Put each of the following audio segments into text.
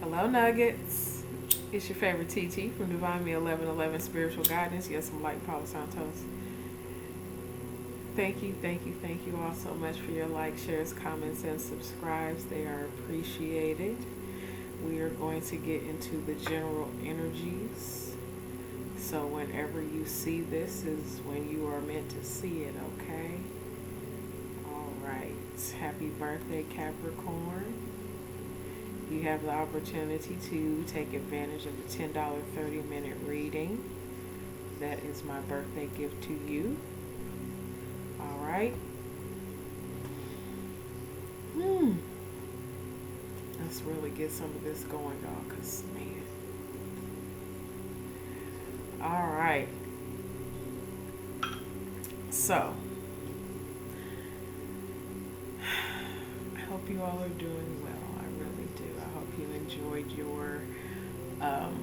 Hello, Nuggets. It's your favorite TT from Divine Me 1111 Spiritual Guidance. Yes, I'm like Paula Santos. Thank you all so much for your likes, shares, comments, and subscribes. They are appreciated. We are going to get into the general energies. So whenever you see this is when you are meant to see it, okay? All right. Happy birthday, Capricorn. You have the opportunity to take advantage of the $10 30-minute reading. That is my birthday gift to you. All right. Let's really get some of this going, y'all, because, man. All right. So, I hope you all are doing well. I really do. I hope you enjoyed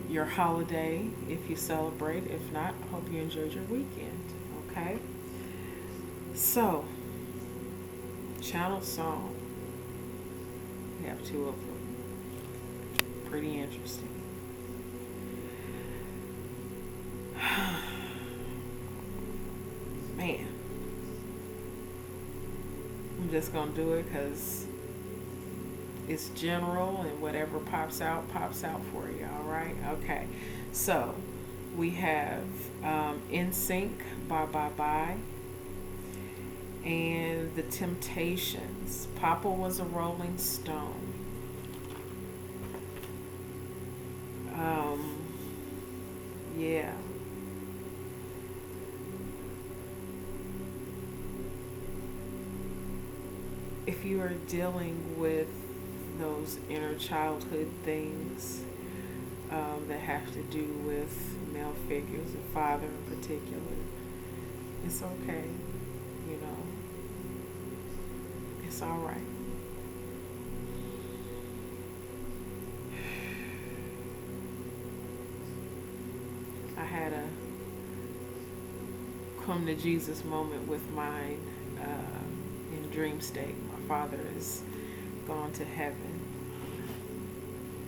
your holiday if you celebrate. If not, I hope you enjoyed your weekend. Okay. So, channel song. We have two of them. Pretty interesting. Man. I'm just going to do it because it's general and whatever pops out for you. All right? Okay. So, we have In Sync, Bye Bye Bye. And The Temptations, Papa Was a Rolling Stone. Yeah. If you are dealing with those inner childhood things that have to do with male figures, a father in particular, it's okay. You know, it's all right. I had a come to Jesus moment with mine in dream state. My father is gone to heaven.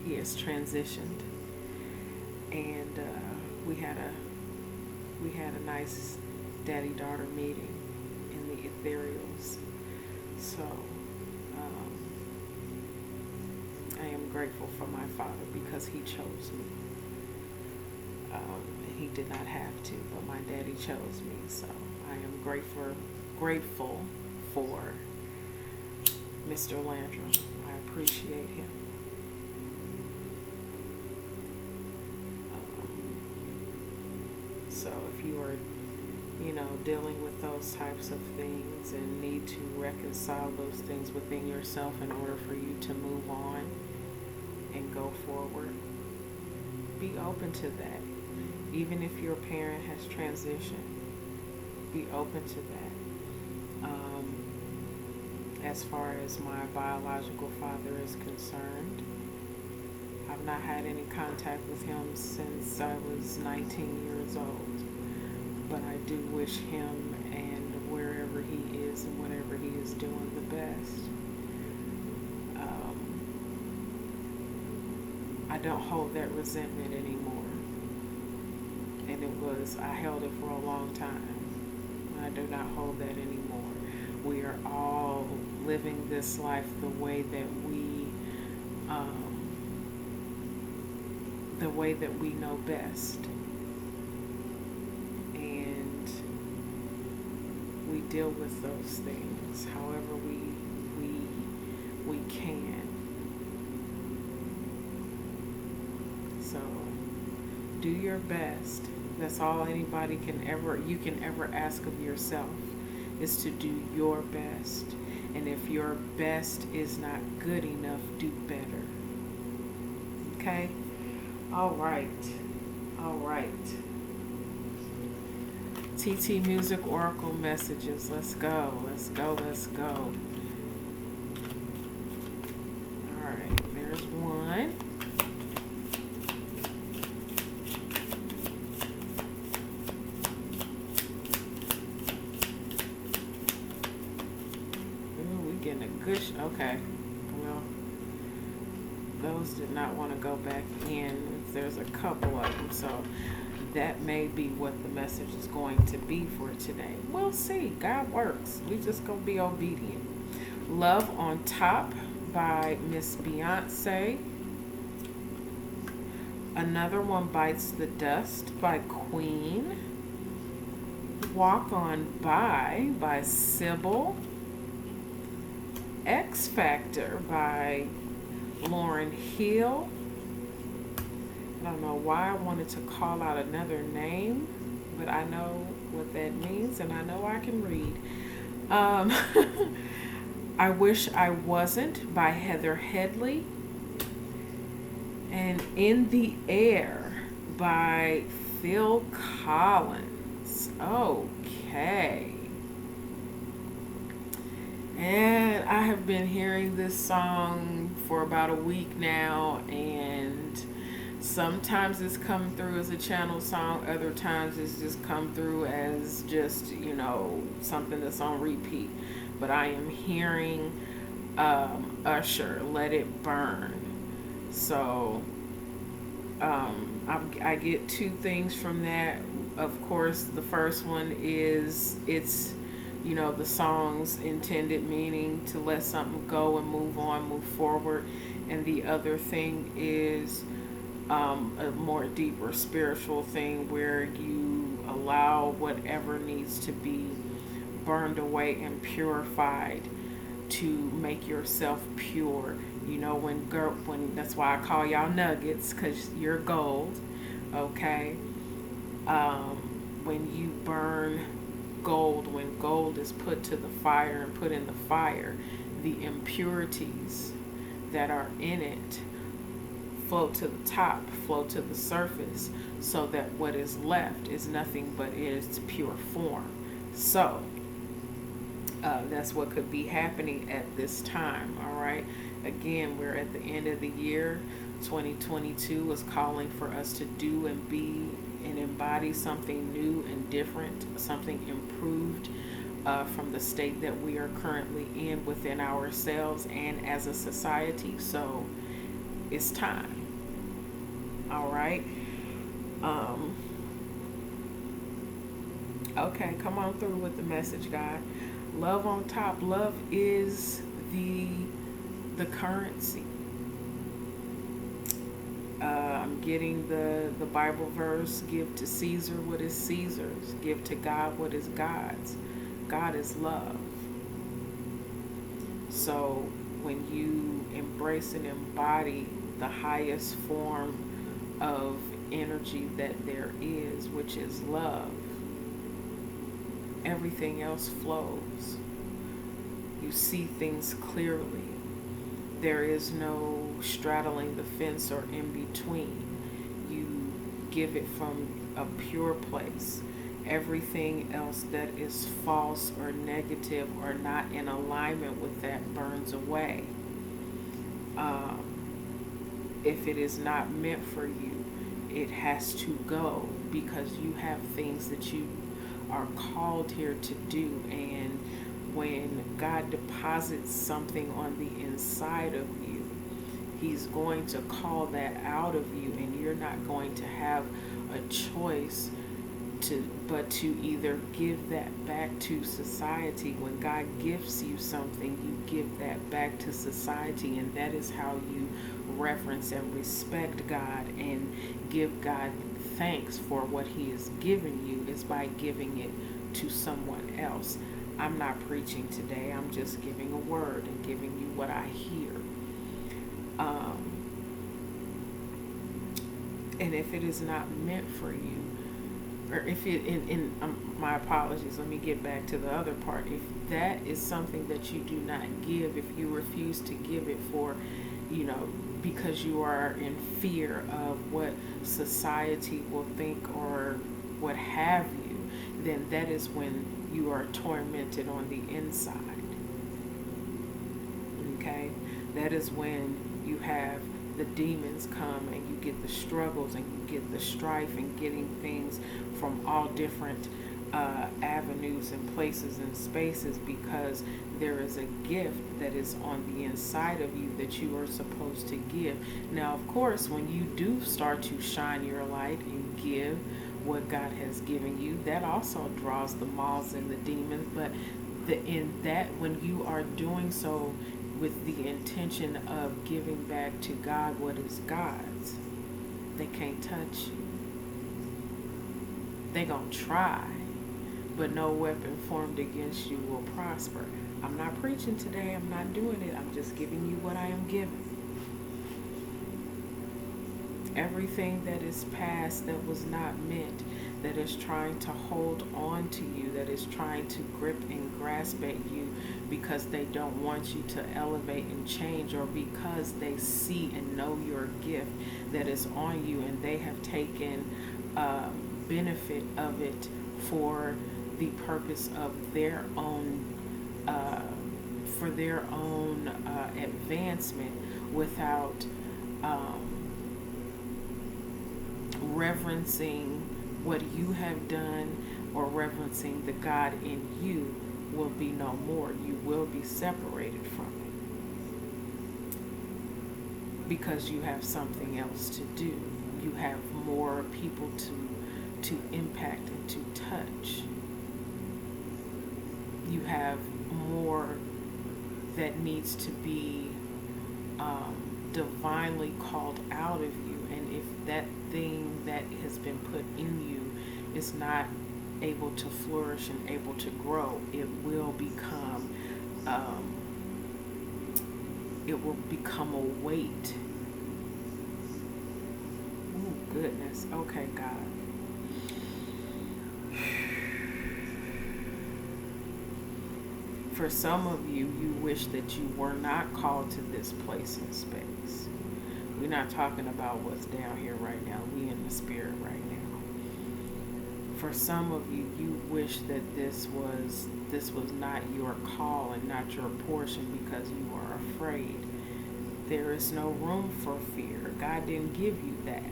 He has transitioned, and we had a nice daddy-daughter meeting in the ethereals. So I am grateful for my father because he chose me. He did not have to, but my daddy chose me. So I am grateful for Mr. Landrum. I appreciate him. So if you are, dealing with those types of things and need to reconcile those things within yourself in order for you to move on and go forward, be open to that. Even if your parent has transitioned, be open to that. As far as my biological father is concerned, I've not had any contact with him since I was 19 years old. But I do wish him and wherever he is and whatever he is doing the best. I don't hold that resentment anymore. And I held it for a long time. I do not hold that anymore. We are all living this life the way that we know best. And we deal with those things however we can. So do your best. That's all anybody you can ever ask of yourself, is to do your best. And if your best is not good enough, do better. Okay? All right. TT Music Oracle messages. Let's go. All right, there's one. Ooh, we getting a good, okay. Well, those did not want to go back in. There's a couple of them, so that may be what the message is going to be for today. We'll see. God works. We just gonna be obedient. Love on Top by Miss Beyonce. Another one, Bites the Dust by Queen. Walk On by Sybil. X Factor by Lauryn Hill. I don't know why I wanted to call out another name, but I know what that means and I know I can read. I Wish I Wasn't by Heather Headley. And In the Air by Phil Collins. Okay. And I have been hearing this song for about a week now, and sometimes it's come through as a channel song, other times it's just come through as just, something that's on repeat. But I am hearing Usher, Let It Burn. So I get two things from that. Of course, the first one is it's the song's intended meaning to let something go and move on, move forward. And the other thing is a more deeper spiritual thing where you allow whatever needs to be burned away and purified to make yourself pure. When that's why I call y'all nuggets, because you're gold. Okay. When you burn gold, when gold is put to the fire and put in the fire, the impurities that are in it float to the top, float to the surface, so that what is left is nothing but its pure form. So that's what could be happening at this time. All right. Again, we're at the end of the year. 2022 is calling for us to do and be and embody something new and different, something improved from the state that we are currently in within ourselves and as a society. So it's time. All right. Okay, come on through with the message, God. Love on top. Love is the currency. I'm getting the Bible verse, give to Caesar what is Caesar's, give to God what is God's. God is love. So when you embrace and embody the highest form of energy that there is, which is love, everything else flows. You see things clearly. There is no straddling the fence or in between. You give it from a pure place. Everything else that is false or negative or not in alignment with that burns away. If it is not meant for you, it has to go, because you have things that you are called here to do. And when God deposits something on the inside of you, He's going to call that out of you, and you're not going to have a choice but to either give that back to society. When God gifts you something, you give that back to society, and that is how you reverence and respect God and give God thanks for what He has given you, is by giving it to someone else. I'm not preaching today. I'm just giving a word and giving you what I hear. And if it is not meant for you, or if it, my apologies, let me get back to the other part. If that is something that you do not give, if you refuse to give it for, because you are in fear of what society will think or what have you, then that is when you are tormented on the inside. Okay? That is when you have the demons come and you get the struggles and you get the strife and getting things from all different avenues and places and spaces, because there is a gift that is on the inside of you that you are supposed to give. Now, of course, when you do start to shine your light and give what God has given you, that also draws the moths and the demons. But when you are doing so with the intention of giving back to God what is God's, they can't touch you. They gonna try, but no weapon formed against you will prosper. I'm not preaching today. I'm not doing it. I'm just giving you what I am given. Everything that is past that was not meant, that is trying to hold on to you, that is trying to grip and grasp at you because they don't want you to elevate and change, or because they see and know your gift that is on you, and they have taken benefit of it for the purpose of their own advancement, without reverencing what you have done or reverencing the God in you, will be no more. You will be separated from it because you have something else to do. You have more people to impact and to touch. You have more that needs to be divinely called out of you. And if that thing that has been put in you is not able to flourish and able to grow, it will become a weight. Oh goodness. Okay, God. For some of you, you wish that you were not called to this place and space. We're not talking about what's down here right now. We in the spirit right now. For some of you, you wish that this was not your call and not your portion because you are afraid. There is no room for fear. God didn't give you that.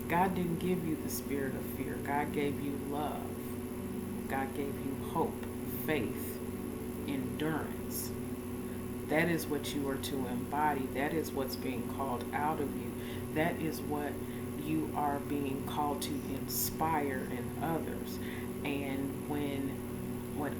God didn't give you the spirit of fear. God gave you love. God gave you hope, faith, endurance. That is what you are to embody. That is what's being called out of you. That is what you are being called to inspire in others. And when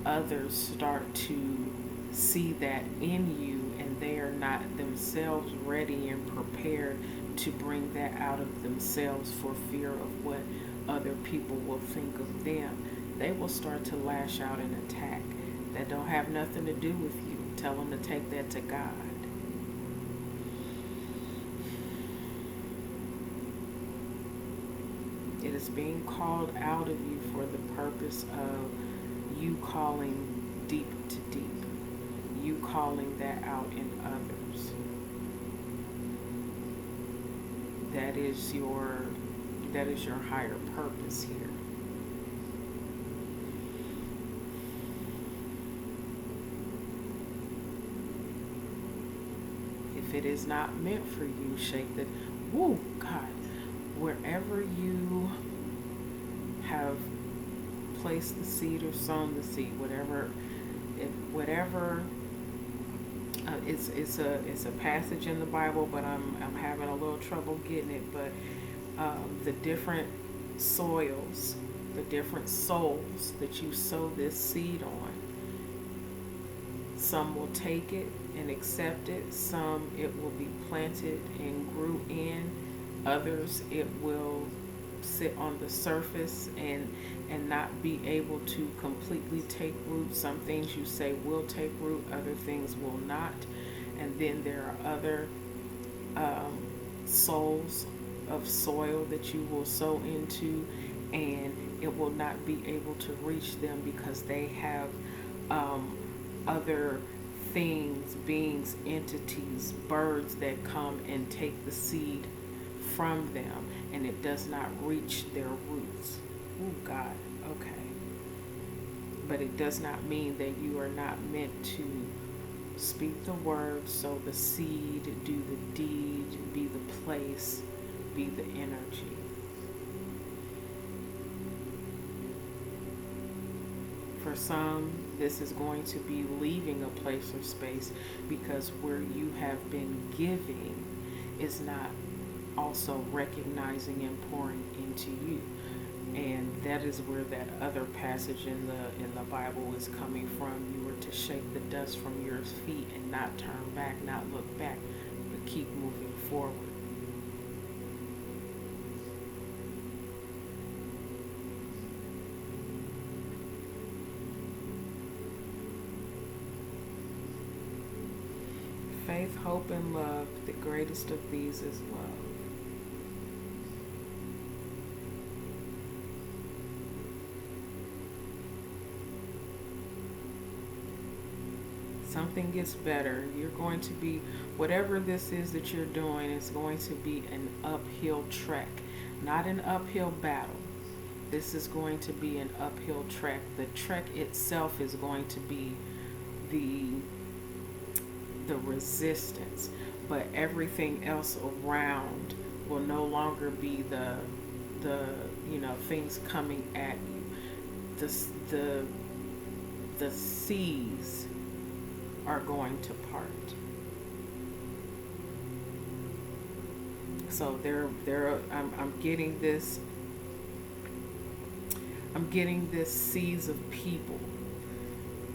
others start to see that in you, and they are not themselves ready and prepared to bring that out of themselves for fear of what other people will think of them, they will start to lash out and attack. That don't have nothing to do with you. Tell them to take that to God. It is being called out of you for the purpose of you calling deep to deep. You calling that out in others. That is your higher purpose here. If it is not meant for you, shake the, whoa, God, wherever you have placed the seed or sown the seed, it's a passage in the Bible, but I'm having a little trouble getting it. But the different soils, the different souls that you sow this seed on, some will take it and accept it. Some it will be planted and grew in. Others it will sit on the surface and not be able to completely take root. Some things you say will take root, other things will not. And then there are other souls of soil that you will sow into, and it will not be able to reach them because they have other things, beings, entities, birds that come and take the seed from them, and it does not reach their roots. Oh God, okay. But it does not mean that you are not meant to speak the word, sow the seed, do the deed, be the place, be the energy. For some, This is going to be leaving a place or space, because where you have been giving is not also recognizing and pouring into you. And that is where that other passage in the Bible is coming from. You were to shake the dust from your feet and not turn back, not look back, but keep moving forward. Faith, hope, and love. The greatest of these is love. Something gets better. You're going to be, whatever this is that you're doing, is going to be an uphill trek, not an uphill battle. This is going to be an uphill trek. The trek itself is going to be the resistance, but everything else around will no longer be the things coming at you. The seas are going to part. So I'm getting this. I'm getting this seas of people.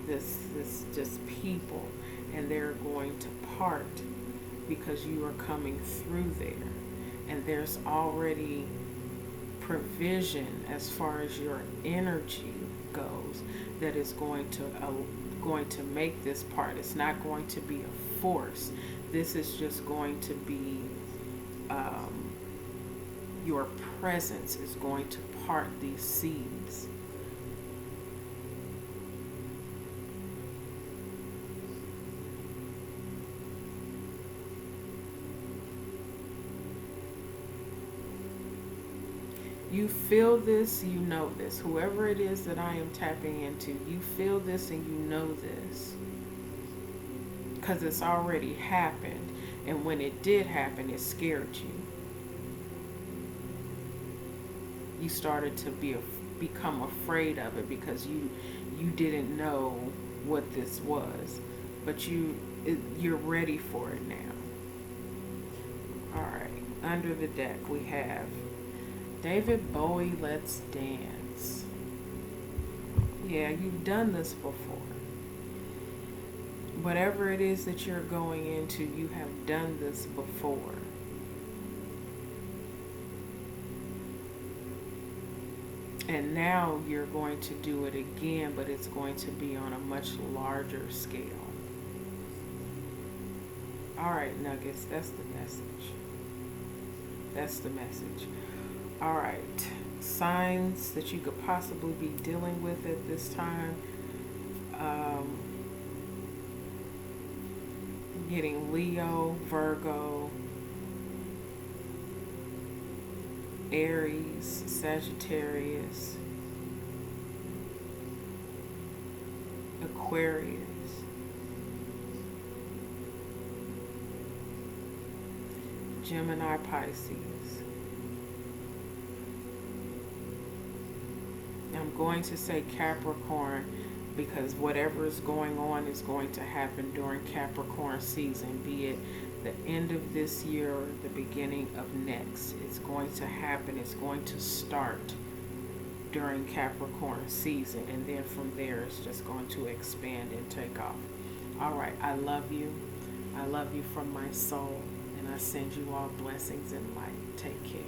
This just people, and they're going to part because you are coming through there, and there's already provision as far as your energy goes that is going to make this part. It's not going to be a force. This is just going to be your presence is going to part these seas. You feel this, you know this. Whoever it is that I am tapping into, you feel this and you know this. Because it's already happened. And when it did happen, it scared you. You started to become afraid of it because you didn't know what this was. But you're ready for it now. All right. Under the deck we have David Bowie, Let's Dance. Yeah, you've done this before. Whatever it is that you're going into, you have done this before. And now you're going to do it again, but it's going to be on a much larger scale. All right, Nuggets, that's the message. That's the message. All right, signs that you could possibly be dealing with at this time. Getting Leo, Virgo, Aries, Sagittarius, Aquarius, Gemini, Pisces. I'm going to say Capricorn because whatever is going on is going to happen during Capricorn season, be it the end of this year or the beginning of next. It's going to happen. It's going to start during Capricorn season, and then from there it's just going to expand and take off. All right, I love you. I love you from my soul, and I send you all blessings and light. Take care.